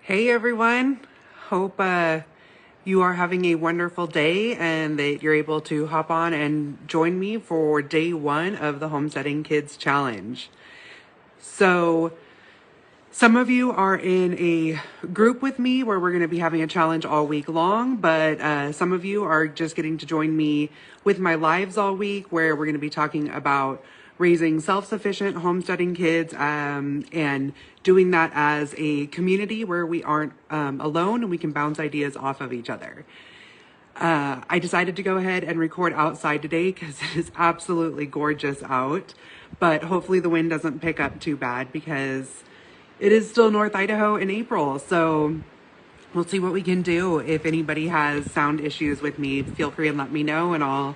Hey everyone, hope you are having a wonderful day and that you're able to hop on and join me for day one of the Homesteading Kids Challenge. So some of you are in a group with me where we're going to be having a challenge all week long, but some of you are just getting to join me with my lives all week where we're going to be talking about raising self-sufficient homesteading kids and doing that as a community where we aren't alone and we can bounce ideas off of each other. I decided to go ahead and record outside today because it is absolutely gorgeous out, but hopefully the wind doesn't pick up too bad because it is still North Idaho in April. So we'll see what we can do. If anybody has sound issues with me, feel free and let me know and I'll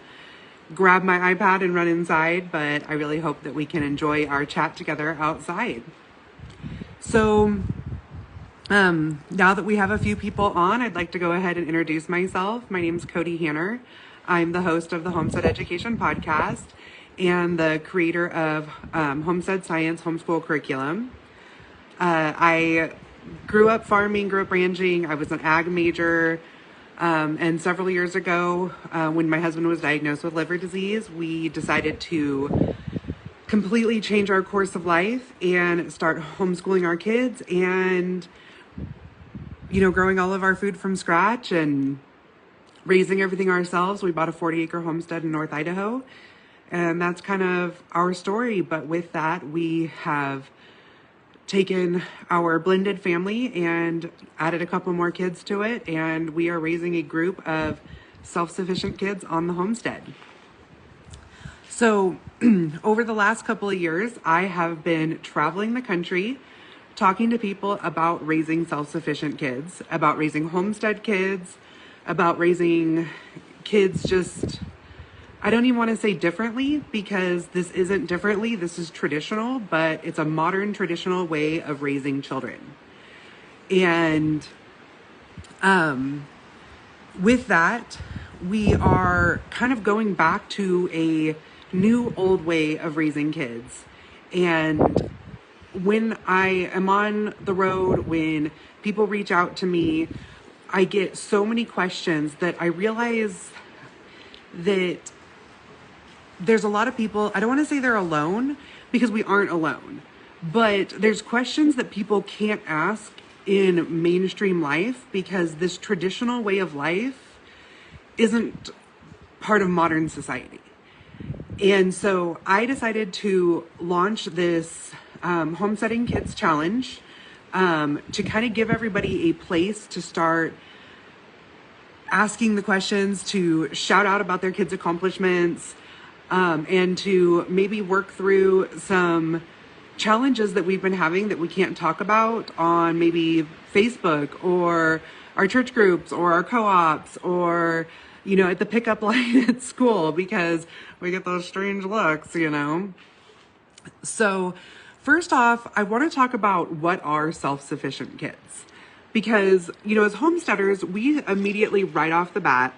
grab my iPad and run inside, but I really hope that we can enjoy our chat together outside. So now that we have a few people on, I'd like to go ahead and introduce myself. My name is Cody Hanner. I'm the host of the Homestead Education Podcast and the creator of Homestead Science Homeschool Curriculum. I grew up farming, grew up ranching. I was an ag major. And several years ago, when my husband was diagnosed with liver disease, we decided to completely change our course of life and start homeschooling our kids and, growing all of our food from scratch and raising everything ourselves. We bought a 40-acre homestead in North Idaho, and that's kind of our story. But with that, we have taken our blended family and added a couple more kids to it, and we are raising a group of self-sufficient kids on the homestead. So over the last couple of years, I have been traveling the country talking to people about raising self-sufficient kids, about raising homestead kids, about raising kids just, I don't even want to say differently because this isn't differently, this is traditional, but it's a modern traditional way of raising children. And with that, we are kind of going back to a new old way of raising kids. And when I am on the road, when people reach out to me, I get so many questions that I realize that there's a lot of people, I don't want to say they're alone because we aren't alone, but there's questions that people can't ask in mainstream life because this traditional way of life isn't part of modern society. And so I decided to launch this Homesteading Kids Challenge to kind of give everybody a place to start asking the questions, to shout out about their kids' accomplishments, and to maybe work through some challenges that we've been having that we can't talk about on maybe Facebook or our church groups or our co-ops or, at the pickup line at school because we get those strange looks, So first off, I want to talk about what are self-sufficient kids because, as homesteaders, we immediately right off the bat,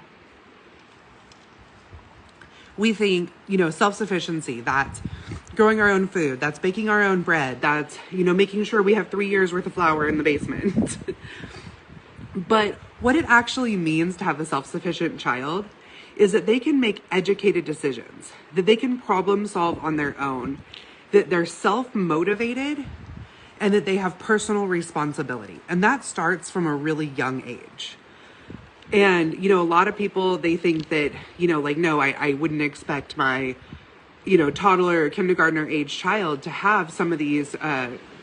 we think, self-sufficiency, that's growing our own food, that's baking our own bread, that's, making sure we have 3 years worth of flour in the basement. But what it actually means to have a self-sufficient child is that they can make educated decisions, that they can problem solve on their own, that they're self-motivated, and that they have personal responsibility. And that starts from a really young age. And, a lot of people, they think that, no, I wouldn't expect my, toddler or kindergartner age child to have some of these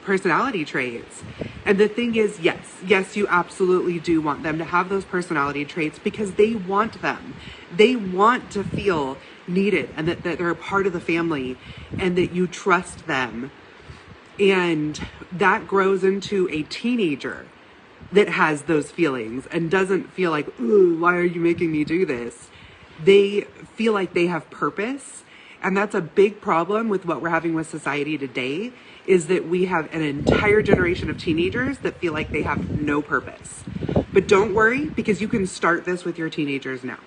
personality traits. And the thing is, yes, you absolutely do want them to have those personality traits because they want them. They want to feel needed and that they're a part of the family and that you trust them. And that grows into a teenager that has those feelings and doesn't feel like, ooh, why are you making me do this? They feel like they have purpose. And that's a big problem with what we're having with society today is that we have an entire generation of teenagers that feel like they have no purpose. But don't worry because you can start this with your teenagers now.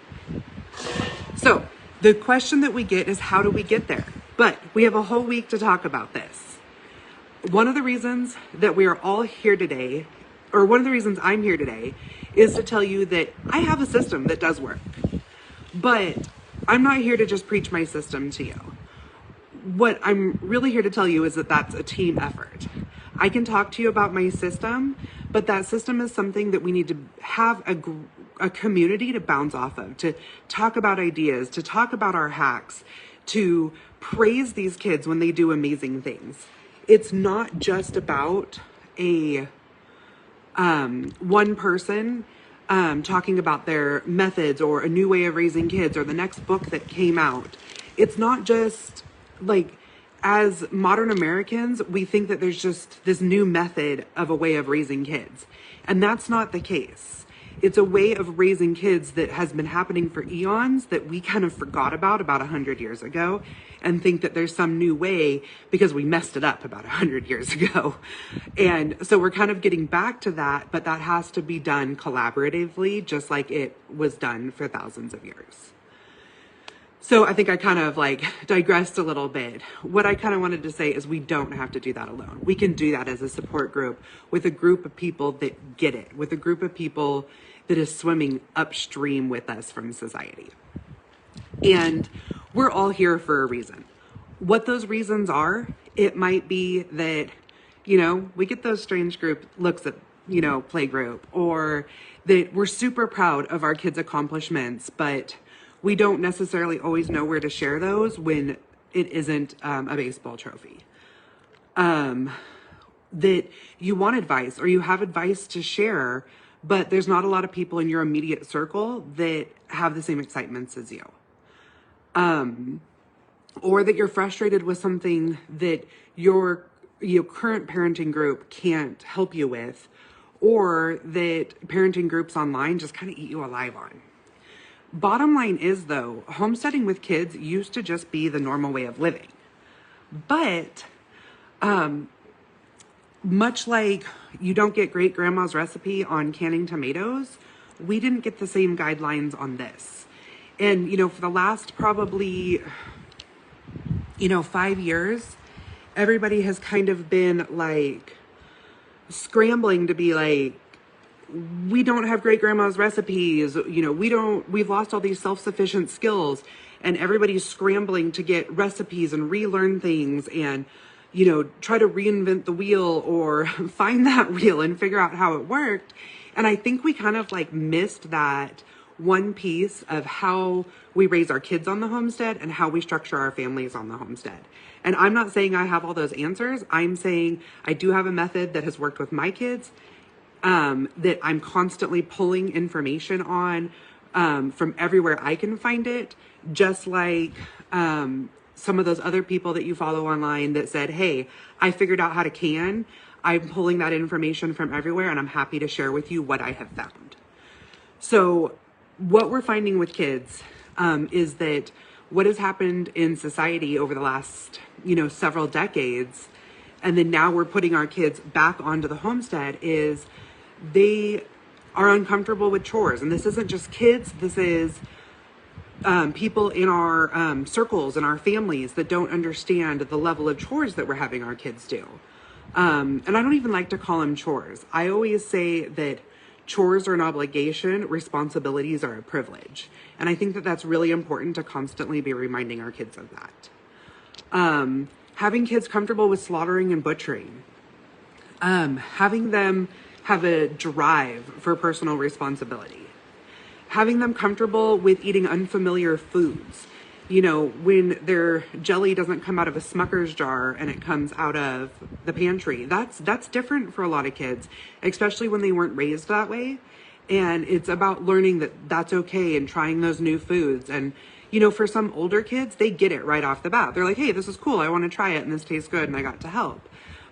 So the question that we get is how do we get there? But we have a whole week to talk about this. One of the reasons that we are all here today or one of the reasons I'm here today is to tell you that I have a system that does work, but I'm not here to just preach my system to you. What I'm really here to tell you is that that's a team effort. I can talk to you about my system, but that system is something that we need to have a community to bounce off of, to talk about ideas, to talk about our hacks, to praise these kids when they do amazing things. It's not just about a one person talking about their methods or a new way of raising kids or the next book that came out. It's not just like, as modern Americans, we think that there's just this new method of a way of raising kids. And that's not the case. It's a way of raising kids that has been happening for eons that we kind of forgot about 100 years ago and think that there's some new way because we messed it up about 100 years ago. And so we're kind of getting back to that, but that has to be done collaboratively, just like it was done for thousands of years. So I think I kind of like digressed a little bit. What I kind of wanted to say is we don't have to do that alone. We can do that as a support group with a group of people that get it, with a group of people that is swimming upstream with us from society. And we're all here for a reason. What those reasons are, it might be that, you know, we get those strange group looks at, you know, play group, or that we're super proud of our kids' accomplishments, but we don't necessarily always know where to share those when it isn't a baseball trophy. That you want advice or you have advice to share, but there's not a lot of people in your immediate circle that have the same excitements as you. Or that you're frustrated with something that your current parenting group can't help you with, or that parenting groups online just kind of eat you alive on. Bottom line is, though, homesteading with kids used to just be the normal way of living. But much like you don't get great grandma's recipe on canning tomatoes, we didn't get the same guidelines on this. And, you know, for the last probably, 5 years, everybody has kind of been like scrambling to be like, we don't have great grandma's recipes, we've lost all these self-sufficient skills, and everybody's scrambling to get recipes and relearn things and, try to reinvent the wheel or find that wheel and figure out how it worked. And I think we kind of like missed that one piece of how we raise our kids on the homestead and how we structure our families on the homestead. And I'm not saying I have all those answers. I'm saying I do have a method that has worked with my kids, that I'm constantly pulling information on from everywhere I can find it, just like some of those other people that you follow online that said, hey, I figured out how to can. I'm pulling that information from everywhere, and I'm happy to share with you what I have found. So what we're finding with kids is that what has happened in society over the last, several decades, and then now we're putting our kids back onto the homestead, is they are uncomfortable with chores. And this isn't just kids, this is people in our circles and our families that don't understand the level of chores that we're having our kids do. And I don't even like to call them chores. I always say that chores are an obligation, responsibilities are a privilege. And I think that that's really important to constantly be reminding our kids of that. Having kids comfortable with slaughtering and butchering. Having them have a drive for personal responsibility. Having them comfortable with eating unfamiliar foods. When their jelly doesn't come out of a Smucker's jar and it comes out of the pantry. That's different for a lot of kids, especially when they weren't raised that way. And it's about learning that that's okay and trying those new foods. And, for some older kids, they get it right off the bat. They're like, hey, this is cool. I want to try it and this tastes good and I got to help.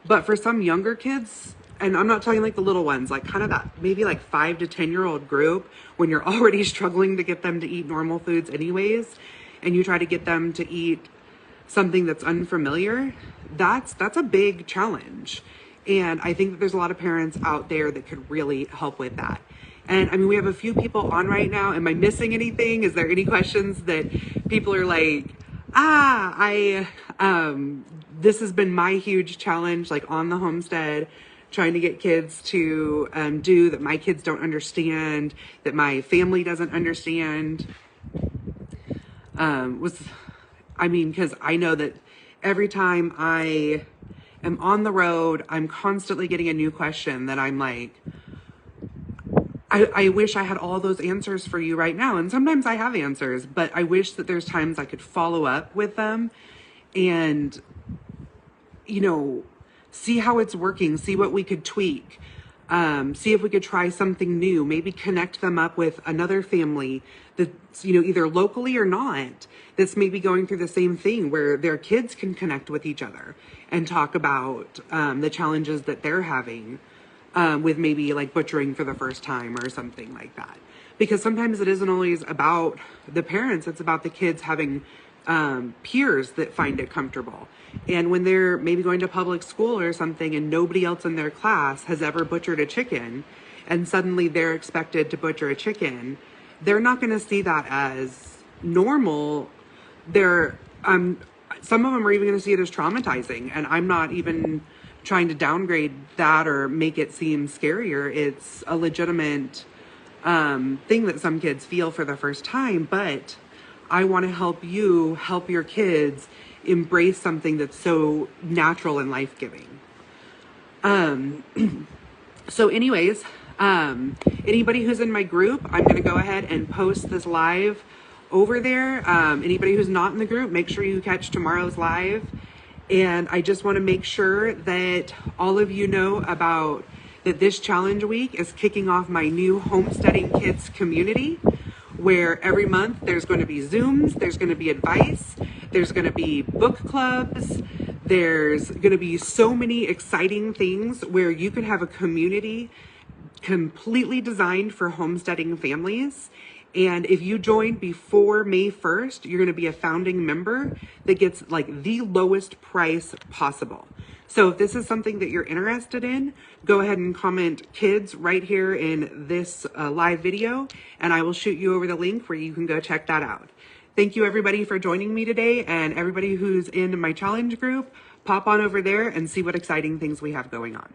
But for some younger kids, and I'm not talking like the little ones, like kind of that maybe like 5 to 10-year-old group, when you're already struggling to get them to eat normal foods anyways, and you try to get them to eat something that's unfamiliar, that's a big challenge. And I think that there's a lot of parents out there that could really help with that. And I mean, we have a few people on right now. Am I missing anything? Is there any questions that people are like, this has been my huge challenge, like on the homestead, trying to get kids to do that my kids don't understand, that my family doesn't understand. Because I know that every time I am on the road, I'm constantly getting a new question that I'm like, I wish I had all those answers for you right now. And sometimes I have answers, but I wish that there's times I could follow up with them and, see how it's working, see what we could tweak, see if we could try something new, maybe connect them up with another family that's, either locally or not, that's maybe going through the same thing where their kids can connect with each other and talk about the challenges that they're having with maybe like butchering for the first time or something like that. Because sometimes it isn't always about the parents, it's about the kids having peers that find it comfortable. And when they're maybe going to public school or something and nobody else in their class has ever butchered a chicken, and suddenly they're expected to butcher a chicken, they're not going to see that as normal. Some of them are even going to see it as traumatizing. And I'm not even trying to downgrade that or make it seem scarier. It's a legitimate thing that some kids feel for the first time, but I want to help you help your kids embrace something that's so natural and life-giving. So anyways, anybody who's in my group, I'm going to go ahead and post this live over there. Anybody who's not in the group, make sure you catch tomorrow's live. And I just want to make sure that all of you know about that this challenge week is kicking off my new Homesteading Kids community, where every month there's going to be Zooms, there's going to be advice, there's going to be book clubs, there's going to be so many exciting things where you can have a community completely designed for homesteading families. And if you join before May 1st, you're going to be a founding member that gets like the lowest price possible. So if this is something that you're interested in, go ahead and comment kids right here in this live video, and I will shoot you over the link where you can go check that out. Thank you everybody for joining me today, and everybody who's in my challenge group, pop on over there and see what exciting things we have going on.